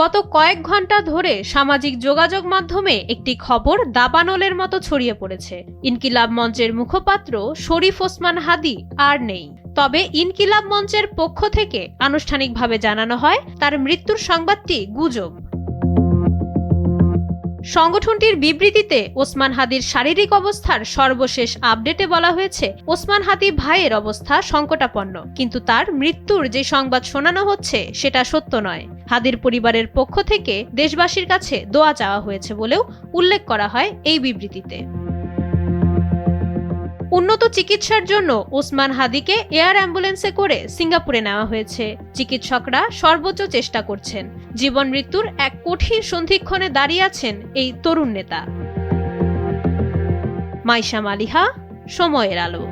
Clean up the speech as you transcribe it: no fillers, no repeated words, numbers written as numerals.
গত কয়েক ঘন্টা ধরে সামাজিক যোগাযোগ মাধ্যমে একটি খবর দাবানলের মতো ছড়িয়ে পড়েছে। ইনকিলাব মঞ্চের মুখপাত্র শরীফ ওসমান হাদী আর নেই। তবে ইনকিলাব মঞ্চের পক্ষ থেকে আনুষ্ঠানিকভাবে জানানো হয় তার মৃত্যুর সংবাদটি গুজব। সংগঠনটির বিবৃতিতে ওসমান হাদীর শারীরিক অবস্থার সর্বশেষ আপডেটে বলা হয়েছে, ওসমান হাদী ভাইয়ের অবস্থা সংকটাপন্ন, কিন্তু তার মৃত্যুর যে সংবাদ শোনানো হচ্ছে সেটা সত্য নয়। হাদীর পরিবারের পক্ষ থেকে দেশবাসীর কাছে দোয়া চাওয়া হয়েছে বলেও উল্লেখ করা হয় এই বিবৃতিতে। উন্নত চিকিৎসার জন্য ওসমান হাদীকে এয়ার অ্যাম্বুলেন্সে করে সিঙ্গাপুরে নেওয়া হয়েছে। চিকিৎসকরা সর্বোচ্চ চেষ্টা করছেন। জীবন মৃত্যুর এক কঠিন সন্ধিক্ষণে দাঁড়িয়ে আছেন এই তরুণ নেতা। মাইশা মালিহা, সময়ের আলো।